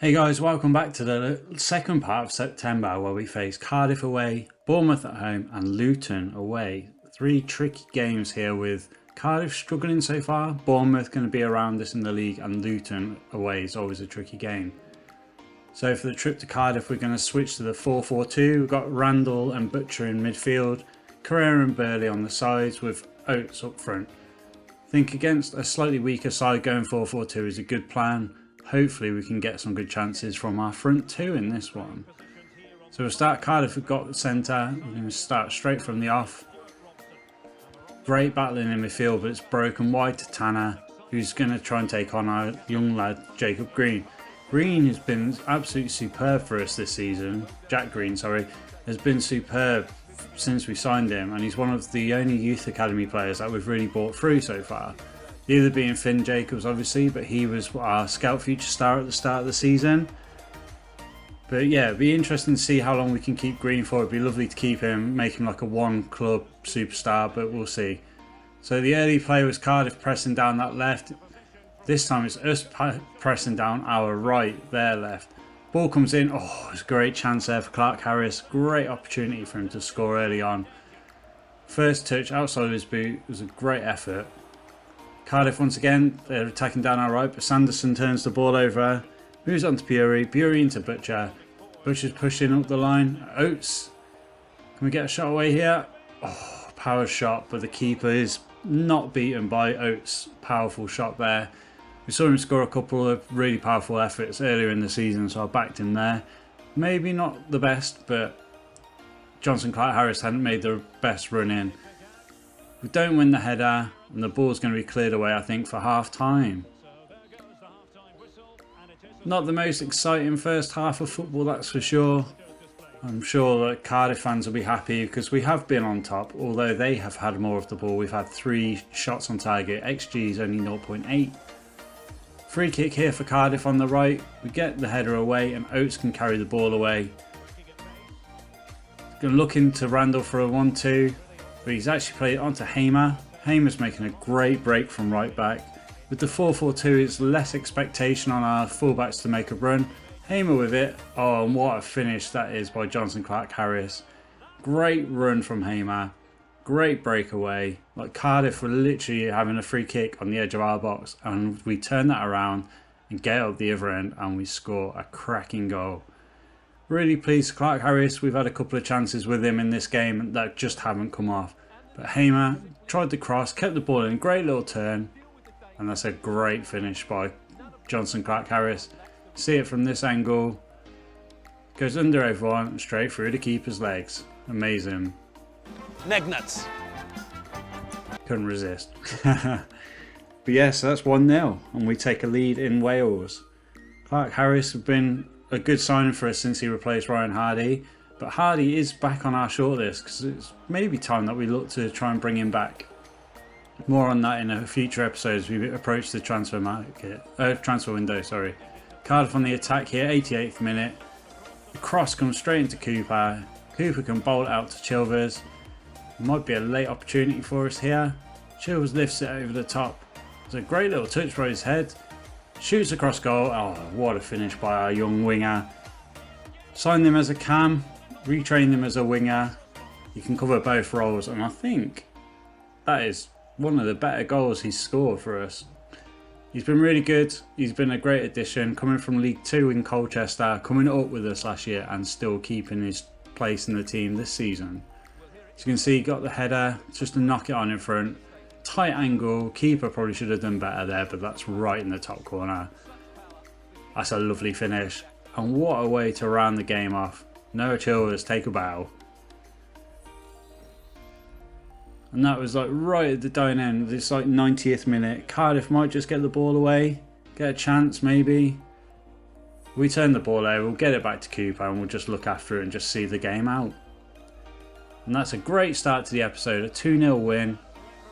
Hey guys, welcome back to the second part of September where we face Cardiff away, Bournemouth at home and Luton away. Three tricky games here with Cardiff struggling so far, Bournemouth going to be around us in the league and Luton away is always a tricky game. So for the trip to Cardiff we're going to switch to the 4-4-2, we've got Randall and Butcher in midfield, Carrera and Burley on the sides with Oates up front. I think against a slightly weaker side going 4-4-2 is a good plan. Hopefully we can get some good chances from our front two in this one. So we'll start Cardiff, we've got the centre, we're going to start straight from the off. Great battling in midfield, but it's broken wide to Tanner, who's going to try and take on our young lad Jacob Green. Green has been absolutely superb for us this season. Jack Green, sorry, has been superb since we signed him, and he's one of the only youth academy players that we've really brought through so far. The other being Finn Jacobs obviously, but he was our scout future star at the start of the season. But yeah, it'd be interesting to see how long we can keep Green for. It'd be lovely to keep him, make him like a one club superstar, but we'll see. So the early play was Cardiff pressing down that left. This time it's us pressing down our right, their left. Ball comes in, oh, it's a great chance there for Clark Harris. Great opportunity for him to score early on. First touch outside his boot was a great effort. Cardiff once again, they're attacking down our right, but Sanderson turns the ball over, moves on to Bury into Butcher. Butcher's pushing up the line. Oates, can we get a shot away here? Oh, power shot, but the keeper is not beaten by Oates' powerful shot there. We saw him score a couple of really powerful efforts earlier in the season, so I backed him there. Maybe not the best, but Johnson Clark Harris hadn't made the best run in. We don't win the header, and the ball's going to be cleared away, I think, for half time. Not the most exciting first half of football, that's for sure. I'm sure that Cardiff fans will be happy because we have been on top, although they have had more of the ball. We've had 3 shots on target, XG is only 0.8. Free kick here for Cardiff on the right. We get the header away and Oates can carry the ball away. Going to look into Randall for a 1-2. But he's actually played it onto Hamer. Hamer's making a great break from right back. With the 4-4-2, it's less expectation on our fullbacks to make a run. Hamer with it. Oh, and what a finish that is by Johnson Clark Harris. Great run from Hamer. Great breakaway. Like Cardiff were literally having a free kick on the edge of our box, and we turn that around and get up the other end, and we score a cracking goal. Really pleased Clark Harris. We've had a couple of chances with him in this game that just haven't come off. But Hamer tried the cross, kept the ball in, great little turn. And that's a great finish by Johnson Clark Harris. See it from this angle. Goes under everyone and straight through the keeper's legs. Amazing. Megnuts. Couldn't resist. But yes, that's 1-0 and we take a lead in Wales. Clark Harris has been a good signing for us since he replaced Ryan Hardy, but Hardy is back on our shortlist because it's maybe time that we look to try and bring him back. More on that in a future episode as we approach the transfer window. Sorry. Cardiff on the attack here, 88th minute. The cross comes straight into Cooper. Cooper can bowl it out to Chilvers. Might be a late opportunity for us here. Chilvers lifts it over the top. It's a great little touch by his head. Shoots across goal. Oh, what a finish by our young winger. Signed him as a cam, retrained him as a winger. He can cover both roles, and I think that is one of the better goals he's scored for us. He's been really good. He's been a great addition, coming from League 2 in Colchester, coming up with us last year and still keeping his place in the team this season. As you can see, he got the header, just to knock it on in front. Tight angle, keeper probably should have done better there, but that's right in the top corner. That's a lovely finish. And what a way to round the game off. Noah Chilvers, take a bow. And that was like right at the dying end. It's like 90th minute. Cardiff might just get the ball away. Get a chance maybe. We turn the ball over, we'll get it back to Cooper and we'll just look after it and just see the game out. And that's a great start to the episode. A 2-0 win.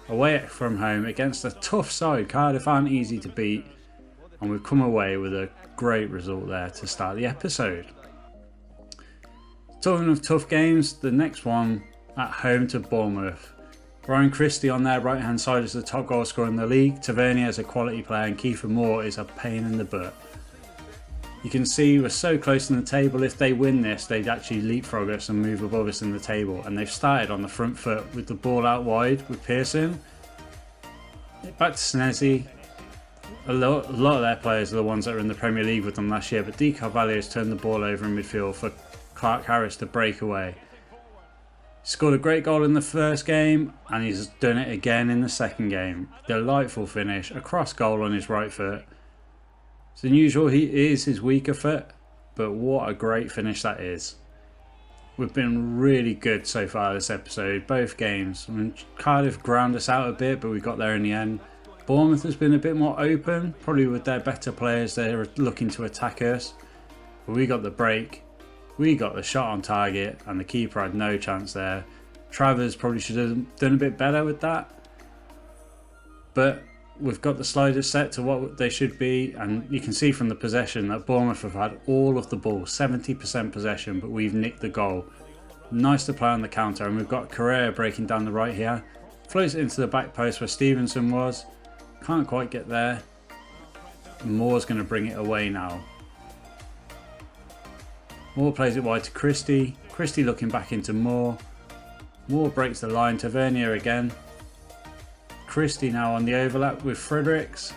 Away from home against a tough side. Cardiff aren't easy to beat, and we've come away with a great result there to start the episode. Talking of tough games, the next one at home to Bournemouth. Ryan Christie on their right hand side is the top goal scorer in the league. Tavernier is a quality player and Kiefer Moore is a pain in the butt. You can see we're so close in the table. If they win this, they'd actually leapfrog us and move above us in the table. And they've started on the front foot with the ball out wide with Pearson. Back to Snezzy. A lot of their players are the ones that were in the Premier League with them last year, but Di Carvalho's turned the ball over in midfield for Clark Harris to break away. He scored a great goal in the first game, and he's done it again in the second game. Delightful finish, a cross goal on his right foot. It's unusual, he is his weaker foot, but what a great finish that is. We've been really good so far this episode, both games. I mean, Cardiff ground us out a bit, but we got there in the end. Bournemouth has been a bit more open, probably with their better players. They're looking to attack us. But we got the break, we got the shot on target, and the keeper had no chance there. Travers probably should have done a bit better with that. But we've got the sliders set to what they should be, and you can see from the possession that Bournemouth have had all of the ball, 70% possession, but we've nicked the goal. Nice to play on the counter, and we've got Carrera breaking down the right here. Floats it into the back post where Stevenson was. Can't quite get there. Moore's going to bring it away now. Moore plays it wide to Christie. Christie looking back into Moore. Moore breaks the line to Vernier again. Christie now on the overlap with Fredericks.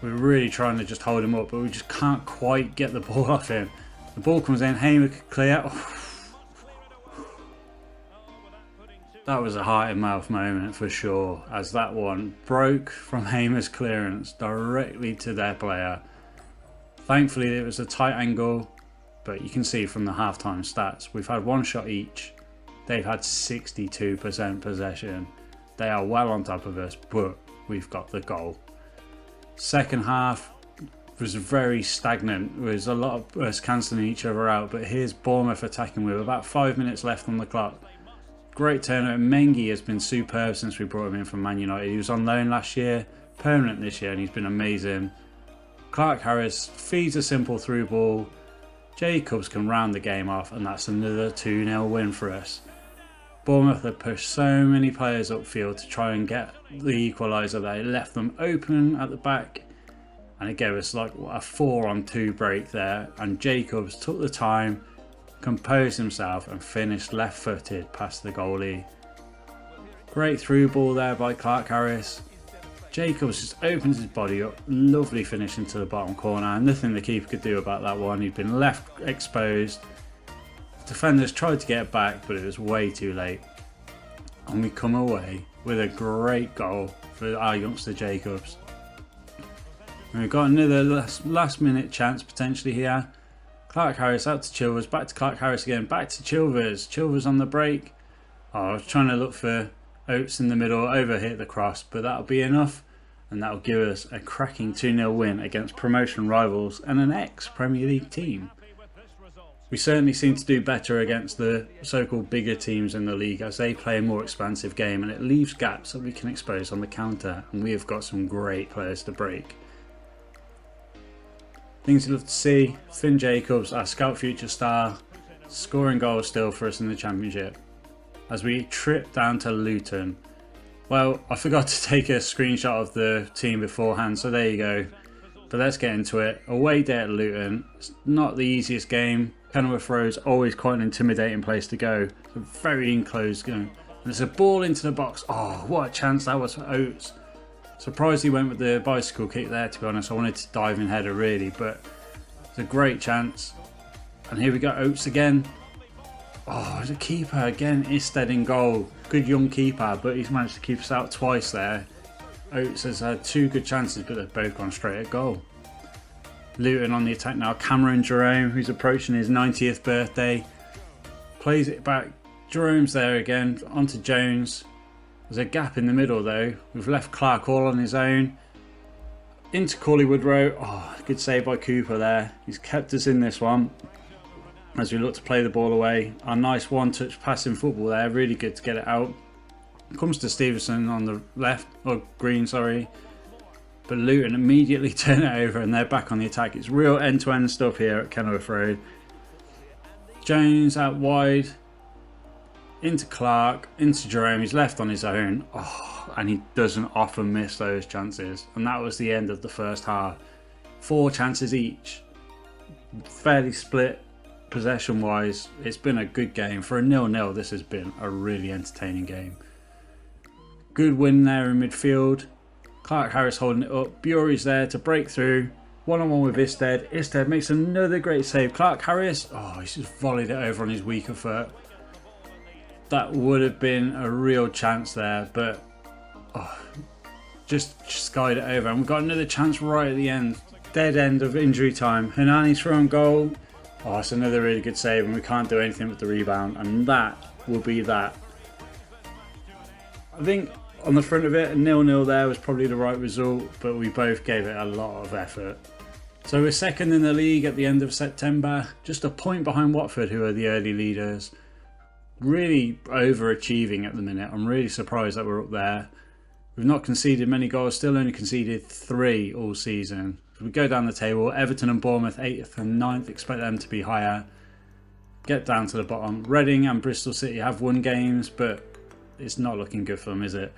We're really trying to just hold him up, but we just can't quite get the ball off him. The ball comes in, Hamer could clear. Oh. That was a heart and mouth moment for sure, as that one broke from Hamer's clearance directly to their player. Thankfully it was a tight angle, but you can see from the halftime stats, we've had one shot each. They've had 62% possession. They are well on top of us, but we've got the goal. Second half was very stagnant. There was a lot of us cancelling each other out, but here's Bournemouth attacking with about 5 minutes left on the clock. Great turnover. Mengi has been superb since we brought him in from Man United. He was on loan last year, permanent this year, and he's been amazing. Clark Harris feeds a simple through ball. Jacobs can round the game off, and that's another 2-0 win for us. Bournemouth had pushed so many players upfield to try and get the equaliser there. It left them open at the back, and it gave us like a 4-on-2 break there. And Jacobs took the time, composed himself, and finished left-footed past the goalie. Great through ball there by Clark Harris. Jacobs just opens his body up. Lovely finish into the bottom corner. Nothing the keeper could do about that one. He'd been left exposed. Defenders tried to get it back, but it was way too late. And we come away with a great goal for our youngster Jacobs. And we've got another last minute chance potentially here. Clark Harris out to Chilvers, back to Clark Harris again, back to Chilvers. Chilvers on the break. Oh, I was trying to look for Oates in the middle, overhit the cross, but that'll be enough. And that'll give us a cracking 2-0 win against promotion rivals and an ex-Premier League team. We certainly seem to do better against the so-called bigger teams in the league as they play a more expansive game, and it leaves gaps that we can expose on the counter, and we have got some great players to break. Things you love to see: Finn Jacobs, our Scout Future star, scoring goals still for us in the Championship. As we trip down to Luton. Well, I forgot to take a screenshot of the team beforehand, so there you go. But let's get into it. Away day at Luton. It's not the easiest game. Kenilworth Road's always quite an intimidating place to go. It's a very enclosed game. And there's a ball into the box. Oh, what a chance that was for Oates. Surprised he went with the bicycle kick there, to be honest. I wanted to dive in header really, but it's a great chance. And here we go, Oates again. Oh, the keeper again, Isted in goal. Good young keeper, but he's managed to keep us out twice there. Oates has had two good chances, but they've both gone straight at goal. Luton on the attack now. Cameron Jerome, who's approaching his 90th birthday, plays it back. Jerome's there again, onto Jones. There's a gap in the middle though. We've left Clark all on his own. Into Corley Woodrow. Oh, good save by Cooper there. He's kept us in this one as we look to play the ball away. A nice one-touch passing football there. Really good to get it out. Comes to Stevenson on the left, or Green, sorry. But Luton immediately turn it over and they're back on the attack. It's real end-to-end stuff here at Kenilworth Road. Jones out wide. Into Clark, into Jerome. He's left on his own. Oh, and he doesn't often miss those chances. And that was the end of the first half. 4 chances each. fairly split possession wise. It's been a good game. For a 0-0, this has been a really entertaining game. Good win there in midfield. Clark Harris holding it up. Bury's there to break through. One-on-one with Isted. Isted makes another great save. Clark Harris, oh, he's just volleyed it over on his weaker foot. That would have been a real chance there, but just skied it over. And we've got another chance right at the end. Dead end of injury time. Hernani's thrown goal. Oh, it's another really good save, and we can't do anything with the rebound. And that will be that. I think on the front of it, a 0-0 there was probably the right result, but we both gave it a lot of effort. So we're second in the league at the end of September, just a point behind Watford, who are the early leaders. Really overachieving at the minute. I'm really surprised that we're up there. We've not conceded many goals, still only conceded 3 all season. If we go down the table, Everton and Bournemouth 8th and 9th, expect them to be higher. Get down to the bottom. Reading and Bristol City have won games, but it's not looking good for them, is it?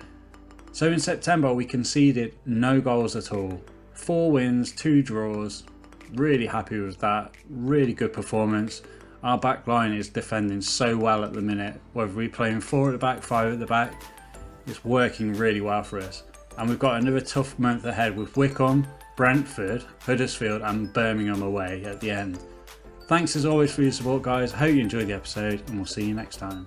So in September we conceded no goals at all. 4 wins, 2 draws. Really happy with that. Really good performance. Our back line is defending so well at the minute. Whether we're playing 4 at the back, 5 at the back, it's working really well for us. And we've got another tough month ahead with Wycombe, Brentford, Huddersfield and Birmingham away at the end. Thanks as always for your support, guys. I hope you enjoyed the episode, and we'll see you next time.